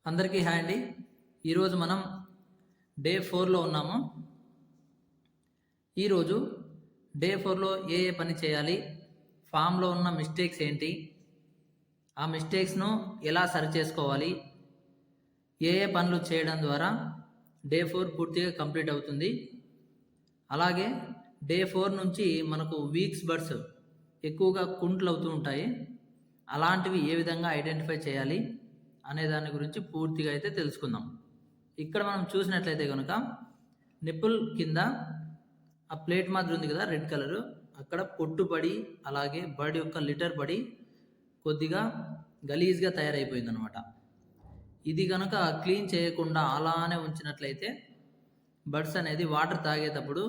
అందరికీ హాయ్ అండి. ఈరోజు మనం డే 4లో ఉన్నాము. ఈరోజు డే 4లో ఏ పని చేయాలి, ఫామ్లో ఉన్న మిస్టేక్స్ ఏంటి, ఆ మిస్టేక్స్ను ఎలా సరి చేసుకోవాలి, ఏ పనులు చేయడం ద్వారా డే 4 పూర్తిగా కంప్లీట్ అవుతుంది. అలాగే డే 4 నుంచి మనకు వీక్స్ బర్డ్స్ ఎక్కువగా కుంట్లు అవుతూ ఉంటాయి. అలాంటివి ఏ విధంగా ఐడెంటిఫై చేయాలి అనే దాని గురించి పూర్తిగా అయితే తెలుసుకుందాం. ఇక్కడ మనం చూసినట్లయితే కనుక నిప్పుల్ కింద ఆ ప్లేట్ మాదిరి ఉంది కదా, రెడ్ కలరు, అక్కడ పొట్టు పడి అలాగే బర్డ్ యొక్క లిటర్ పడి కొద్దిగా గలీజ్గా తయారైపోయింది అనమాట. ఇది కనుక క్లీన్ చేయకుండా అలానే ఉంచినట్లయితే బర్డ్స్ అనేది వాటర్ తాగేటప్పుడు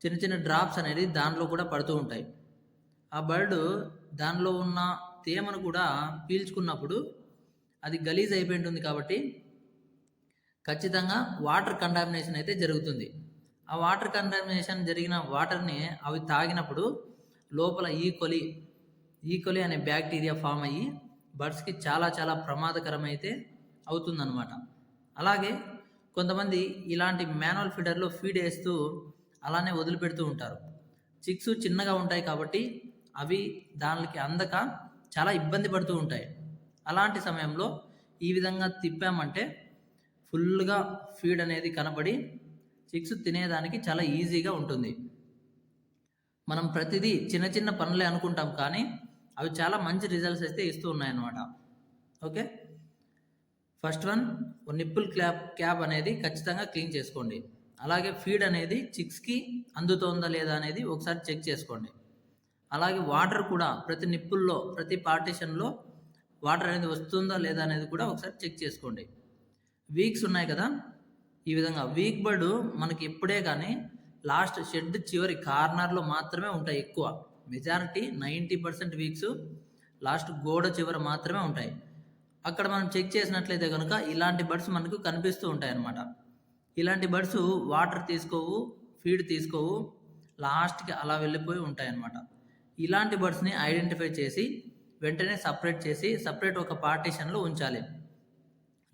చిన్న చిన్న డ్రాప్స్ అనేది దాంట్లో కూడా పడుతూ ఉంటాయి. ఆ బర్డ్ దానిలో ఉన్న తేమను కూడా పీల్చుకున్నప్పుడు అది గలీజ్ అయిపోయి ఉంటుంది కాబట్టి ఖచ్చితంగా వాటర్ కంటామినేషన్ అయితే జరుగుతుంది. ఆ వాటర్ కంటామినేషన్ జరిగిన వాటర్ని అవి తాగినప్పుడు లోపల ఈకొలి అనే బ్యాక్టీరియా ఫామ్ అయ్యి బర్డ్స్కి చాలా చాలా ప్రమాదకరమైతే అవుతుందన్నమాట. అలాగే కొంతమంది ఇలాంటి మాన్యువల్ ఫీడర్లో ఫీడ్ వేస్తూ అలానే వదిలిపెడుతూ ఉంటారు. చిక్స్ చిన్నగా ఉంటాయి కాబట్టి అవి దానికి అందక చాలా ఇబ్బంది పడుతూ ఉంటాయి. అలాంటి సమయంలో ఈ విధంగా తిప్పామంటే ఫుల్గా ఫీడ్ అనేది కనబడి చిక్స్ తినేదానికి చాలా ఈజీగా ఉంటుంది. మనం ప్రతిదీ చిన్న చిన్న పనులే అనుకుంటాం కానీ అవి చాలా మంచి రిజల్ట్స్ అయితే ఇస్తూ ఉన్నాయన్నమాట. Okay, first one, nipple cap అనేది ఖచ్చితంగా క్లీన్ చేసుకోండి. అలాగే ఫీడ్ అనేది చిక్స్కి అందుతోందా లేదా అనేది ఒకసారి చెక్ చేసుకోండి. అలాగే వాటర్ కూడా ప్రతి నిప్పుల్లో ప్రతి పార్టీషన్లో వాటర్ అనేది వస్తుందా లేదా అనేది కూడా ఒకసారి చెక్ చేసుకోండి. వీక్స్ ఉన్నాయి కదా, ఈ విధంగా వీక్ బర్డ్ మనకి ఎప్పుడే కానీ లాస్ట్ షెడ్ చివరి కార్నర్లో మాత్రమే ఉంటాయి. ఎక్కువ మెజారిటీ 90% వీక్స్ లాస్ట్ గోడ చివర మాత్రమే ఉంటాయి. అక్కడ మనం చెక్ చేసినట్లయితే కనుక ఇలాంటి బర్డ్స్ మనకు కనిపిస్తూ ఉంటాయి అన్నమాట. ఇలాంటి బర్డ్స్ వాటర్ తీసుకోవు, ఫీడ్ తీసుకోవు, లాస్ట్కి అలా వెళ్ళిపోయి ఉంటాయి అన్నమాట. ఇలాంటి బర్డ్స్ని ఐడెంటిఫై చేసి వెంటనే సపరేట్ ఒక పార్టీషన్లో ఉంచాలి.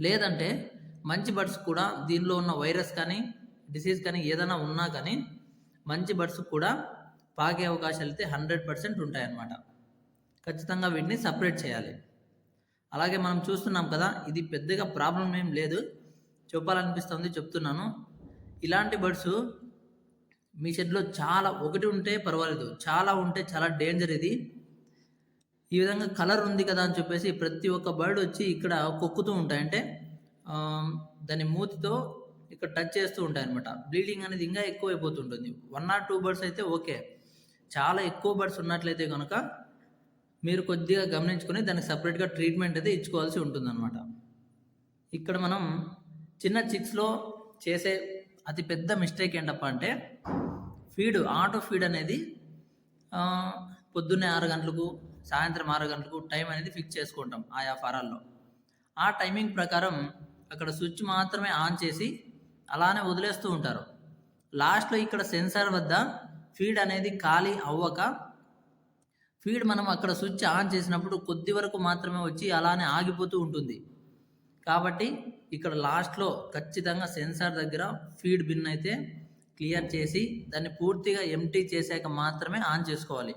లేదంటే మంచి బర్డ్స్ కూడా దీనిలో ఉన్న వైరస్ కానీ డిసీజ్ కానీ ఏదైనా ఉన్నా కానీ మంచి బర్డ్స్ కూడా పాకే అవకాశాలు అయితే 100% ఉంటాయన్నమాట. ఖచ్చితంగా వీటిని సపరేట్ చేయాలి. అలాగే మనం చూస్తున్నాం కదా, ఇది పెద్దగా ప్రాబ్లం ఏం లేదు, చెప్పాలనిపిస్తుంది చెప్తున్నాను. ఇలాంటి బర్డ్స్ మీ షెడ్లో చాలా ఒకటి ఉంటే పర్వాలేదు, చాలా ఉంటే చాలా డేంజర్. ఇది ఈ విధంగా కలర్ ఉంది కదా అని చెప్పేసి ప్రతి ఒక్క బర్డ్ వచ్చి ఇక్కడ కొక్కుతూ ఉంటాయి. అంటే దాని మూతితో ఇక్కడ టచ్ చేస్తూ ఉంటాయి అనమాట. బ్లీడింగ్ అనేది ఇంకా ఎక్కువ అయిపోతుంటుంది. 1 or 2 బర్డ్స్ అయితే ఓకే, చాలా ఎక్కువ బర్డ్స్ ఉన్నట్లయితే కనుక మీరు కొద్దిగా గమనించుకొని దానికి సపరేట్గా ట్రీట్మెంట్ అయితే ఇచ్చుకోవాల్సి ఉంటుందన్నమాట. ఇక్కడ మనం చిన్న చిక్స్లో చేసే అతి పెద్ద మిస్టేక్ ఏంటప్ప అంటే ఆటో ఫీడ్ అనేది పొద్దున్నే 6 గంటలకు సాయంత్రం 6 గంటలకు టైం అనేది ఫిక్స్ చేసుకుంటాం ఆయా ఫారాల్లో. ఆ టైమింగ్ ప్రకారం అక్కడ స్విచ్ మాత్రమే ఆన్ చేసి అలానే వదిలేస్తూ ఉంటారు. లాస్ట్లో ఇక్కడ సెన్సార్ వద్ద ఫీడ్ అనేది ఖాళీ అవ్వక ఫీడ్ మనం అక్కడ స్విచ్ ఆన్ చేసినప్పుడు కొద్ది వరకు మాత్రమే వచ్చి అలానే ఆగిపోతూ ఉంటుంది. కాబట్టి ఇక్కడ లాస్ట్లో ఖచ్చితంగా సెన్సార్ దగ్గర ఫీడ్ బిన్ అయితే క్లియర్ చేసి దాన్ని పూర్తిగా ఎంటీ చేశాక మాత్రమే ఆన్ చేసుకోవాలి.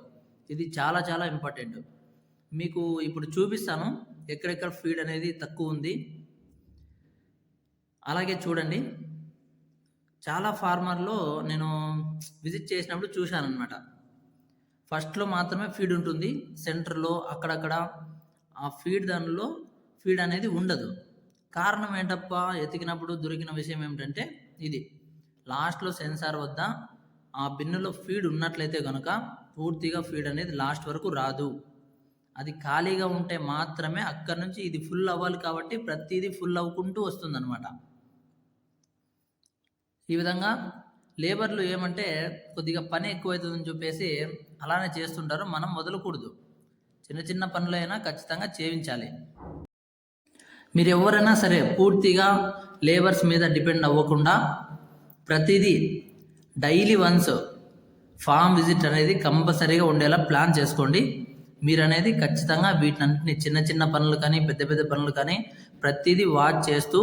ఇది చాలా చాలా ఇంపార్టెంట్. మీకు ఇప్పుడు చూపిస్తాను ఎక్కడెక్కడ ఫీడ్ అనేది తక్కువ ఉంది. అలాగే చూడండి, చాలా ఫార్మర్లో నేను విజిట్ చేసినప్పుడు చూశాను అనమాట. ఫస్ట్లో మాత్రమే ఫీడ్ ఉంటుంది, సెంటర్లో అక్కడక్కడ ఆ దానిలో ఫీడ్ అనేది ఉండదు. కారణం ఏంటప్ప ఎతికినప్పుడు దొరికిన విషయం ఏమిటంటే ఇది లాస్ట్లో సెన్సార్ వద్ద ఆ బిన్నులో ఫీడ్ ఉన్నట్లయితే కనుక పూర్తిగా ఫీడ్ అనేది లాస్ట్ వరకు రాదు. అది ఖాళీగా ఉంటే మాత్రమే అక్కడి నుంచి ఇది ఫుల్ అవ్వాలి. కాబట్టి ప్రతిదీ ఫుల్ అవ్వుకుంటూ వస్తుందన్నమాట. ఈ విధంగా లేబర్లు ఏమంటే కొద్దిగా పని ఎక్కువవుతుందని చెప్పేసి అలానే చేస్తుంటారు. మనం వదలకూడదు, చిన్న చిన్న పనులైనా ఖచ్చితంగా చేయించాలి. మీరు ఎవరైనా సరే పూర్తిగా లేబర్స్ మీద డిపెండ్ అవ్వకుండా ప్రతిదీ డైలీ వన్స్ ఫామ్ విజిట్ అనేది కంపల్సరీగా ఉండేలా ప్లాన్ చేసుకోండి. మీరనేది ఖచ్చితంగా వీటినన్నిటిని చిన్న చిన్న పనులు కానీ పెద్ద పెద్ద పనులు కానీ ప్రతిదీ వాచ్ చేస్తూ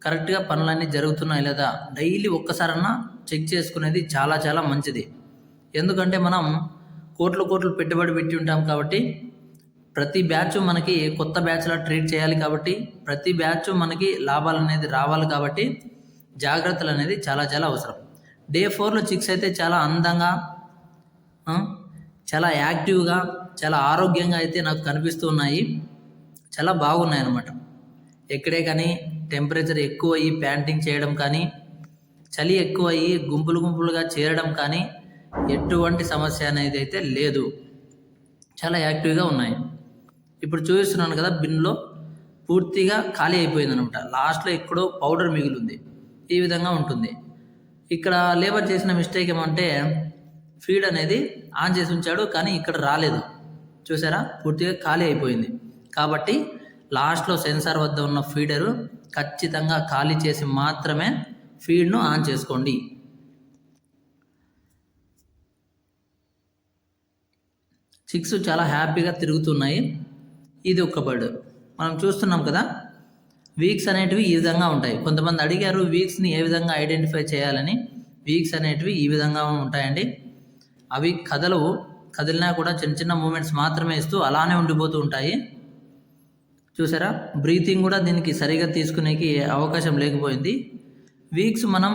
కరెక్ట్గా పనులన్నీ జరుగుతున్నాయి లేదా డైలీ ఒక్కసారన్నా చెక్ చేసుకునేది చాలా చాలా మంచిది. ఎందుకంటే మనం కోట్లు పెట్టుబడి పెట్టి ఉంటాం కాబట్టి ప్రతి బ్యాచ్ మనకి కొత్త బ్యాచ్లా ట్రీట్ చేయాలి కాబట్టి ప్రతి బ్యాచ్ మనకి లాభాలు అనేది రావాలి కాబట్టి జాగ్రత్తలు అనేది చాలా చాలా అవసరం. డే 4లో చిక్స్ అయితే చాలా అందంగా చాలా యాక్టివ్గా చాలా ఆరోగ్యంగా అయితే నాకు కనిపిస్తూ ఉన్నాయి. చాలా బాగున్నాయి అన్నమాట. ఎక్కడే కానీ టెంపరేచర్ ఎక్కువ అయ్యి ప్యాంటింగ్ చేయడం కానీ చలి ఎక్కువ అయ్యి గుంపులుగా చేరడం కానీ ఎటువంటి సమస్య అనేది అయితే లేదు. చాలా యాక్టివ్గా ఉన్నాయి. ఇప్పుడు చూపిస్తున్నాను కదా, బిన్లో పూర్తిగా ఖాళీ అయిపోయింది అనమాట. లాస్ట్లో ఎక్కడో పౌడర్ మిగిలింది. ఈ విధంగా ఉంటుంది. ఇక్కడ లేబర్ చేసిన మిస్టేక్ ఏమంటే ఫీడ్ అనేది ఆన్ చేసి ఉంచాడు కానీ ఇక్కడ రాలేదు. చూసారా, పూర్తిగా ఖాళీ అయిపోయింది. కాబట్టి లాస్ట్లో సెన్సార్ వద్ద ఉన్న ఫీడరు ఖచ్చితంగా ఖాళీ చేసి మాత్రమే ఫీడ్ను ఆన్ చేసుకోండి. చిక్స్ చాలా హ్యాపీగా తిరుగుతున్నాయి. ఇది ఒక బర్డ్ మనం చూస్తున్నాం కదా. వీక్స్ అనేటివి ఈ విధంగా ఉంటాయి. కొంతమంది అడిగారు వీక్స్ని ఏ విధంగా ఐడెంటిఫై చేయాలని. వీక్స్ అనేటివి ఈ విధంగా ఉంటాయండి. అవి కదిలినా కూడా చిన్న చిన్న మూమెంట్స్ మాత్రమే ఇస్తూ అలానే ఉండిపోతూ ఉంటాయి. చూసారా, బ్రీతింగ్ కూడా దీనికి సరిగా తీసుకునేకి అవకాశం లేకపోయింది. వీక్స్ మనం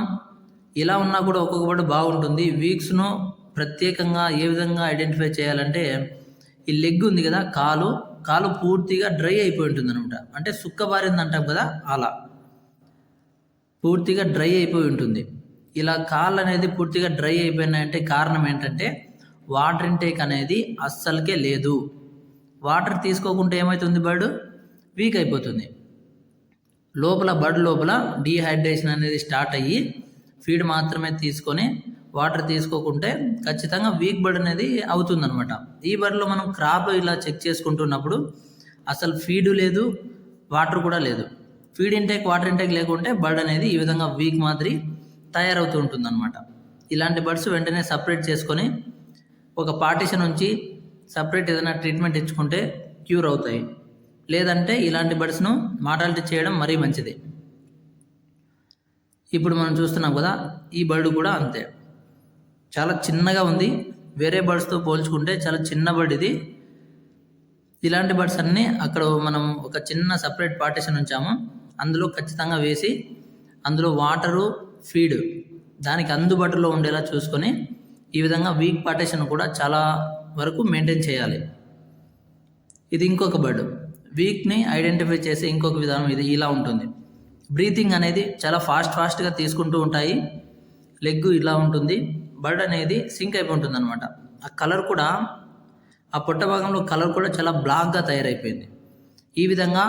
ఇలా ఉన్నా కూడా ఒక్కొక్క బర్డ్ బాగుంటుంది. వీక్స్ను ప్రత్యేకంగా ఏ విధంగా ఐడెంటిఫై చేయాలంటే ఈ లెగ్ ఉంది కదా, కాలు పూర్తిగా డ్రై అయిపోయి ఉంటుంది అనమాట. అంటే సుక్కబారింది అంటాం కదా, అలా పూర్తిగా డ్రై అయిపోయి ఉంటుంది. ఇలా కాళ్ళు అనేది పూర్తిగా డ్రై అయిపోయినాయంటే కారణం ఏంటంటే వాటర్ ఇంటేక్ అనేది అస్సలకే లేదు. వాటర్ తీసుకోకుంటే ఏమవుతుంది, బర్డ్ వీక్ అయిపోతుంది. బర్డ్ లోపల డీహైడ్రేషన్ అనేది స్టార్ట్ అయ్యి ఫీడ్ మాత్రమే తీసుకొని వాటర్ తీసుకోకుంటే ఖచ్చితంగా వీక్ బర్డ్ అనేది అవుతుందన్నమాట. ఈ బర్డ్లో మనం క్రాప్ ఇలా చెక్ చేసుకుంటున్నప్పుడు అసలు ఫీడు లేదు, వాటర్ కూడా లేదు. ఫీడ్ ఇంటేక్ వాటర్ ఇంటేక్ లేకుంటే బర్డ్ అనేది ఈ విధంగా వీక్ మాదిరి తయారవుతూ ఉంటుందన్నమాట. ఇలాంటి బర్డ్స్ వెంటనే సపరేట్ చేసుకొని ఒక పార్టీషన్ ఉంచి సపరేట్ ఏదైనా ట్రీట్మెంట్ ఇచ్చుకుంటే క్యూర్ అవుతాయి. లేదంటే ఇలాంటి బర్డ్స్ను మార్టాలిటీ చేయడం మరీ మంచిది. ఇప్పుడు మనం చూస్తున్నాం కదా, ఈ బర్డ్ కూడా అంతే, చాలా చిన్నగా ఉంది. వేరే బర్డ్స్తో పోల్చుకుంటే చాలా చిన్న బర్డ్ ఇది. ఇలాంటి బర్డ్స్ అన్నీ అక్కడ మనం ఒక చిన్న సపరేట్ పార్టీషన్ ఉంచాము. అందులో ఖచ్చితంగా వేసి అందులో వాటరు ఫీడ్ దానికి అందుబాటులో ఉండేలా చూసుకొని ఈ విధంగా వీక్ పార్టీషన్ కూడా చాలా వరకు మెయింటైన్ చేయాలి. ఇది ఇంకొక బర్డ్. వీక్ని ఐడెంటిఫై చేసే ఇంకొక విధానం ఇది ఇలా ఉంటుంది. బ్రీతింగ్ అనేది చాలా ఫాస్ట్గా తీసుకుంటూ ఉంటాయి. లెగ్ ఇలా ఉంటుంది. బర్డ్ అనేది సింక్ అయిపోయి ఉంటుంది అనమాట. ఆ కలర్ కూడా, ఆ పొట్ట భాగంలో కలర్ కూడా చాలా బ్లాక్గా తయారైపోయింది. ఈ విధంగా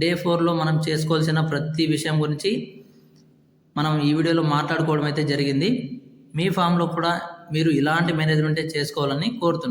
డే 4లో మనం చేసుకోవాల్సిన ప్రతి విషయం గురించి మనం ఈ వీడియోలో మాట్లాడుకోవడం అయితే జరిగింది. మీ ఫామ్లో కూడా మీరు ఇలాంటి మేనేజ్మెంటే చేసుకోవాలని కోరుతున్నాను.